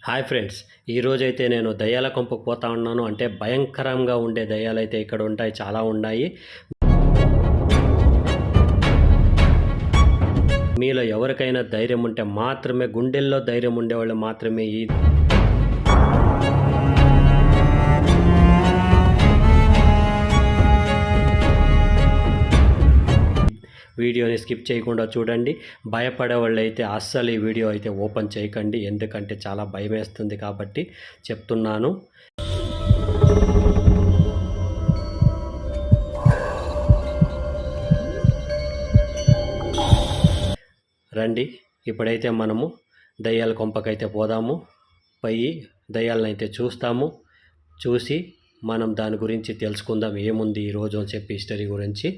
Hi friends, ఈరోజైతే నేను దయ్యాల కొంపకు పోతా ఉన్నాను. అంటే భయంకరంగా ఉండే దయ్యాలైతే ఇక్కడ ఉంటాయి, చాలా ఉన్నాయి. మీలో ఎవరికైనా ధైర్యం ఉంటే మాత్రమే, గుండెల్లో ధైర్యం ఉండేవాళ్ళు మాత్రమే ఈ వీడియోని స్కిప్ చేయకుండా చూడండి. భయపడే వాళ్ళు అయితే అస్సలు ఈ వీడియో అయితే ఓపెన్ చేయకండి, ఎందుకంటే చాలా భయం వేస్తుంది కాబట్టి చెప్తున్నాను. రండి, ఇప్పుడైతే మనము దయ్యాల కొంపకైతే పోదాము. పోయి దయ్యాలను అయితే చూస్తాము. చూసి మనం దాని గురించి తెలుసుకుందాం, ఏముంది ఈరోజు అని చెప్పి హిస్టరీ గురించి.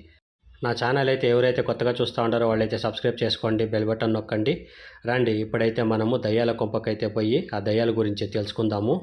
నా ఛానల్ అయితే ఎవరైతే కొత్తగా చూస్తూ ఉంటారో వాళ్ళైతే సబ్స్క్రైబ్ చేసుకోండి, బెల్ బటన్ నొక్కండి. రండి, ఇప్పుడైతే మనము దయ్యాల కొంపకైతే పోయి ఆ దయ్యాల గురించి తెలుసుకుందాము.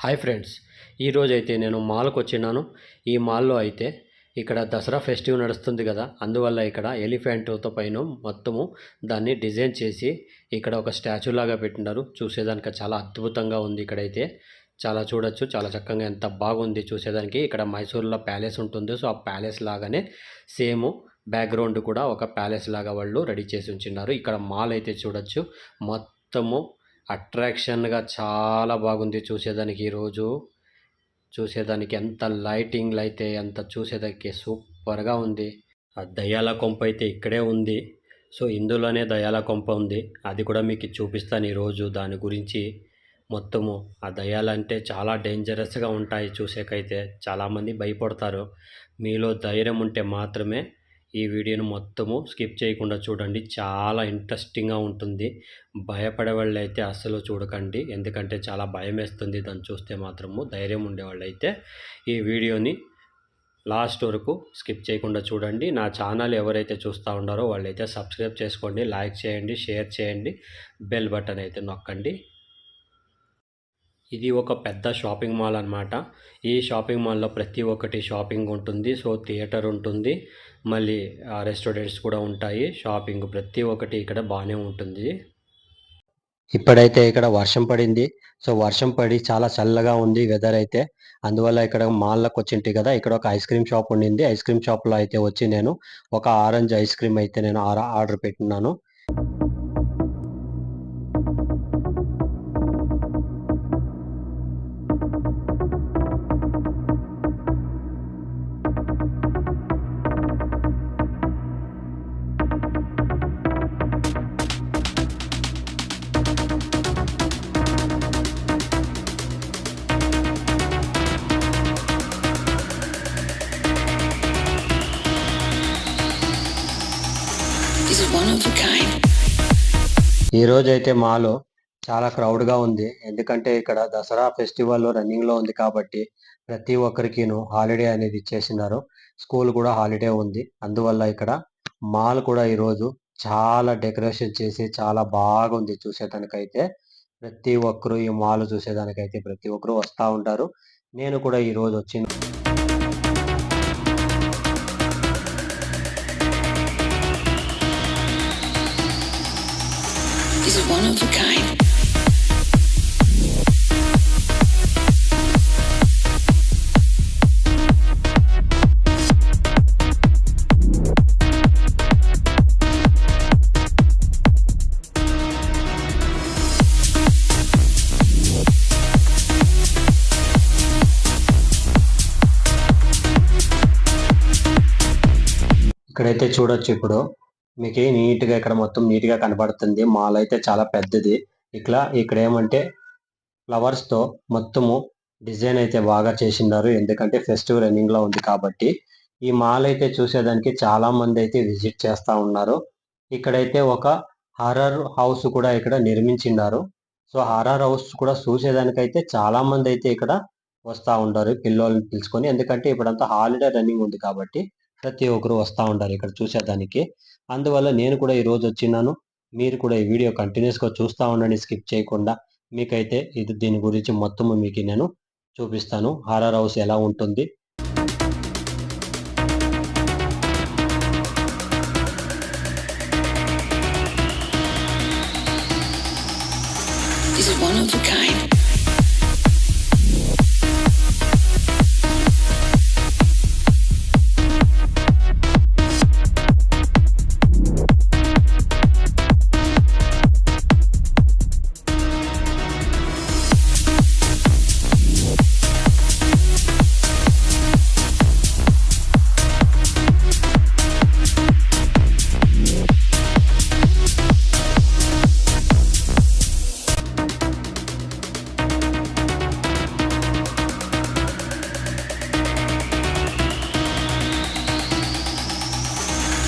హాయ్ ఫ్రెండ్స్, ఈరోజైతే నేను మాల్కి వచ్చినాను. ఈ మాల్లో అయితే ఇక్కడ దసరా ఫెస్టివల్ నడుస్తుంది కదా, అందువల్ల ఇక్కడ ఎలిఫెంట్తో పైన మొత్తము దాన్ని డిజైన్ చేసి ఇక్కడ ఒక స్టాచ్యూ లాగా పెట్టినారు. చూసేదానికి చాలా అద్భుతంగా ఉంది. ఇక్కడైతే చాలా చూడొచ్చు, చాలా చక్కగా ఎంత బాగుంది చూసేదానికి. ఇక్కడ మైసూర్లో ప్యాలెస్ ఉంటుంది, సో ఆ ప్యాలెస్ లాగానే సేమ్ బ్యాక్గ్రౌండ్ కూడా ఒక ప్యాలెస్ లాగా వాళ్ళు రెడీ చేసి ఉంచినారు. ఇక్కడ మాల్ అయితే చూడొచ్చు, మొత్తము అట్రాక్షన్గా చాలా బాగుంది చూసేదానికి. ఈరోజు చూసేదానికి ఎంత లైటింగ్లు అయితే ఎంత చూసేదానికి సూపర్గా ఉంది. ఆ దయ్యాల కొంప అయితే ఇక్కడే ఉంది. సో ఇందులోనే దయ్యాల కొంప ఉంది, అది కూడా మీకు చూపిస్తాను ఈరోజు. దాని గురించి మొత్తము ఆ దయ్యాలంటే చాలా డేంజరస్గా ఉంటాయి, చూసేకైతే చాలామంది భయపడతారు. మీలో ధైర్యం ఉంటే మాత్రమే ఈ వీడియోను మొత్తము స్కిప్ చేయకుండా చూడండి, చాలా ఇంట్రెస్టింగ్గా ఉంటుంది. భయపడే వాళ్ళు అయితే అస్సలు చూడకండి, ఎందుకంటే చాలా భయం వేస్తుంది దాన్ని చూస్తే మాత్రము. ధైర్యం ఉండేవాళ్ళు అయితే ఈ వీడియోని లాస్ట్ వరకు స్కిప్ చేయకుండా చూడండి. నా ఛానల్ ఎవరైతే చూస్తూ ఉన్నారో వాళ్ళైతే సబ్స్క్రైబ్ చేసుకోండి, లైక్ చేయండి, షేర్ చేయండి, బెల్ బటన్ అయితే నొక్కండి. ఇది ఒక పెద్ద షాపింగ్ మాల్ అన్నమాట. ఈ షాపింగ్ మాల్లో ప్రతి ఒక్కటి షాపింగ్ ఉంటుంది. సో థియేటర్ ఉంటుంది, మళ్ళీ రెస్టారెంట్స్ కూడా ఉంటాయి. షాపింగ్ ప్రతి ఒక్కటి ఇక్కడ బాగానే ఉంటుంది. ఇప్పుడైతే ఇక్కడ వర్షం పడింది. సో వర్షం పడి చాలా చల్లగా ఉంది వెదర్ అయితే. అందువల్ల ఇక్కడ మాల్లోకి వచ్చింటి కదా, ఇక్కడ ఒక ఐస్ క్రీమ్ షాప్ ఉండింది. ఐస్ క్రీమ్ షాప్లో అయితే వచ్చి నేను ఒక ఆరెంజ్ ఐస్ క్రీమ్ అయితే నేను ఆర్డర్ పెట్టినాను. ఈరోజు అయితే మాలో చాలా క్రౌడ్గా ఉంది, ఎందుకంటే ఇక్కడ దసరా ఫెస్టివల్ రన్నింగ్లో ఉంది కాబట్టి ప్రతి ఒక్కరికిను హాలిడే అనేది ఇచ్చేసినారు. స్కూల్ కూడా హాలిడే ఉంది, అందువల్ల ఇక్కడ మాల్ కూడా ఈరోజు చాలా డెకరేషన్ చేసి చాలా బాగుంది చూసేదానికైతే. ప్రతి ఒక్కరు ఈ మాల్ చూసేదానికైతే ప్రతి ఒక్కరు వస్తూ ఉంటారు. నేను కూడా ఈరోజు వచ్చిన one of a kind. ఇక్కడైతే చూడొచ్చు ఇప్పుడు మీకు నీట్గా ఇక్కడ మొత్తం నీట్గా కనబడుతుంది. మాల్ అయితే చాలా పెద్దది. ఇక్కడ ఏమంటే ఫ్లవర్స్తో మొత్తము డిజైన్ అయితే బాగా చేసినారు. ఎందుకంటే ఫెస్టివల్ రన్నింగ్ లో ఉంది కాబట్టి. ఈ మాల్ అయితే చూసేదానికి చాలా మంది అయితే విజిట్ చేస్తా ఉన్నారు. ఇక్కడైతే ఒక హారర్ హౌస్ కూడా ఇక్కడ నిర్మించినారు. సో హారర్ హౌస్ కూడా చూసేదానికైతే చాలా మంది అయితే ఇక్కడ వస్తా ఉంటారు పిల్లల్ని పిలుచుకొని. ఎందుకంటే ఇప్పుడంతా హాలిడే రన్నింగ్ ఉంది కాబట్టి ప్రతి ఒక్కరు వస్తా ఉంటారు ఇక్కడ చూసేదానికి. అందువల్ల నేను కూడా ఈ రోజు వచ్చినాను. మీరు కూడా ఈ వీడియో కంటిన్యూస్ గా చూస్తా ఉండండి స్కిప్ చేయకుండా. మీకైతే దీని గురించి మొత్తము మీకు నేను చూపిస్తాను. హారర్ హౌస్ ఎలా ఉంటుంది. This is one of a kind.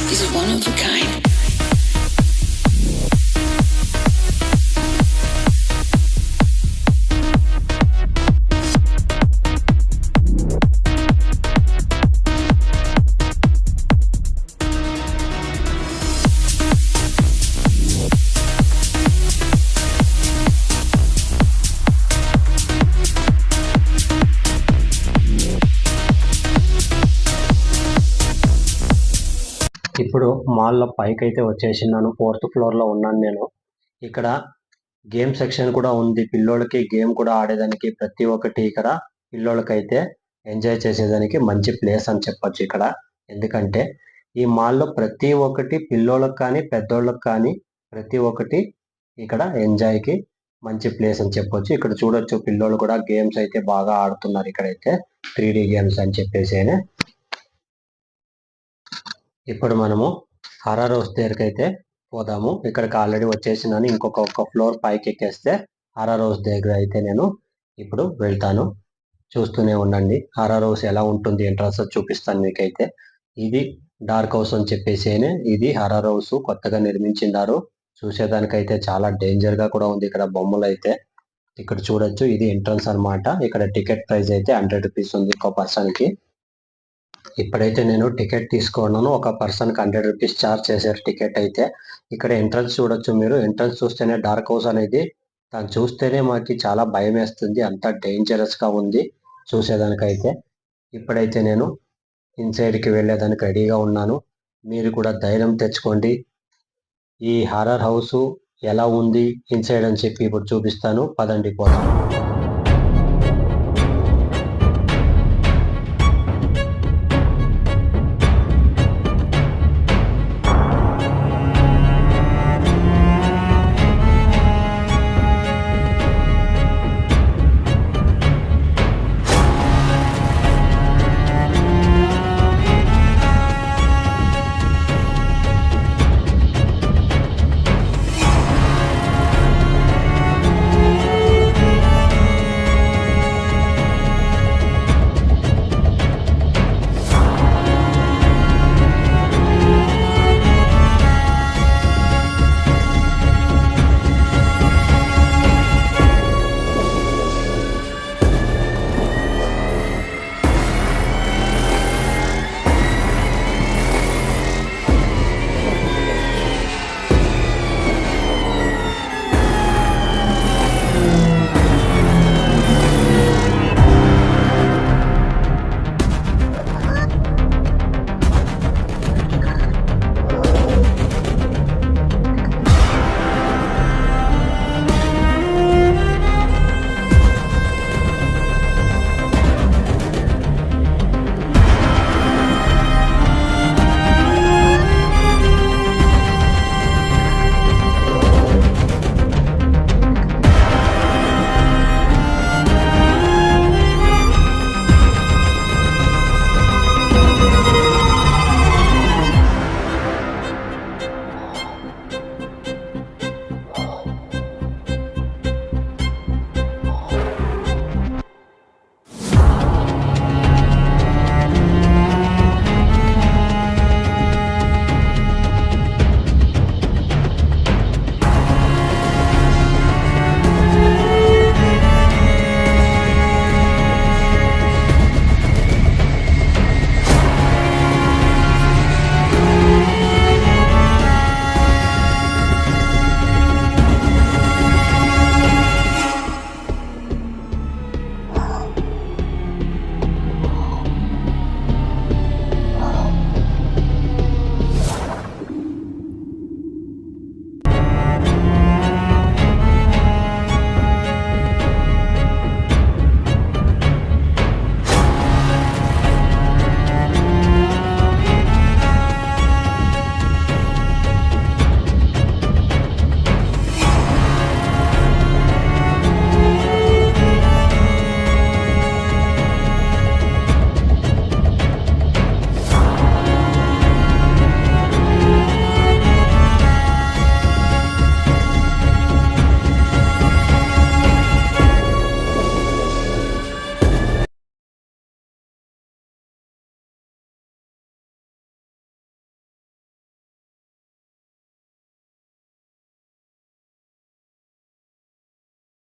This is one of a kind. ఇప్పుడు మాల్లో పైకి అయితే వచ్చేసినాను. 4th ఫ్లోర్ లో ఉన్నాను నేను. ఇక్కడ గేమ్ సెక్షన్ కూడా ఉంది. పిల్లోళ్ళకి గేమ్ కూడా ఆడేదానికి ప్రతి ఒక్కటి ఇక్కడ పిల్లోళ్ళకైతే ఎంజాయ్ చేసేదానికి మంచి ప్లేస్ అని చెప్పొచ్చు ఇక్కడ. ఎందుకంటే ఈ మాల్లో ప్రతి ఒక్కటి పిల్లోళ్ళకి కానీ పెద్దోళ్ళకి కానీ ప్రతి ఒక్కటి ఇక్కడ ఎంజాయ్కి మంచి ప్లేస్ అని చెప్పొచ్చు. ఇక్కడ చూడొచ్చు పిల్లోళ్ళు కూడా గేమ్స్ అయితే బాగా ఆడుతున్నారు. ఇక్కడైతే 3D గేమ్స్ అని చెప్పేసి. ఇప్పుడు మనము హారర్ హౌస్ దగ్గరికి అయితే పోదాము. ఇక్కడికి ఆల్రెడీ వచ్చేసినాను. ఇంకొక ఫ్లోర్ పైకి ఎక్కేస్తే హారర్ హౌస్ దగ్గర అయితే నేను ఇప్పుడు వెళ్తాను. చూస్తూనే ఉండండి హారర్ హౌస్ ఎలా ఉంటుంది ఎంట్రన్స్ చూపిస్తాను మీకైతే. ఇది డార్క్ హౌస్ అని చెప్పేసి ఇది హారర్ హౌస్ కొత్తగా నిర్మించినారు. చూసేదానికైతే చాలా డేంజర్ గా కూడా ఉంది. ఇక్కడ బొమ్మలు అయితే ఇక్కడ చూడొచ్చు. ఇది ఎంట్రన్స్ అన్నమాట. ఇక్కడ టికెట్ ప్రైస్ అయితే 100 రూపీస్ ఉంది ఒక పర్సన్ కి. ఇప్పుడైతే నేను టికెట్ తీసుకున్నాను. ఒక పర్సన్ కి 100 రూపీస్ ఛార్జ్ చేశారు టికెట్ అయితే. ఇక్కడ ఎంట్రన్స్ చూడొచ్చు మీరు. ఎంట్రన్స్ చూస్తేనే డార్క్ హౌస్ అనేది దాన్ని చూస్తేనే మాకు చాలా భయం వేస్తుంది. అంత డేంజరస్ గా ఉంది చూసేదానికైతే. ఇప్పుడైతే నేను ఇన్సైడ్ కి వెళ్ళేదానికి రెడీగా ఉన్నాను. మీరు కూడా ధైర్యం తెచ్చుకోండి. ఈ హారర్ హౌస్ ఎలా ఉంది ఇన్సైడ్ అని చెప్పి ఇప్పుడు చూపిస్తాను. పదండి పోదాం.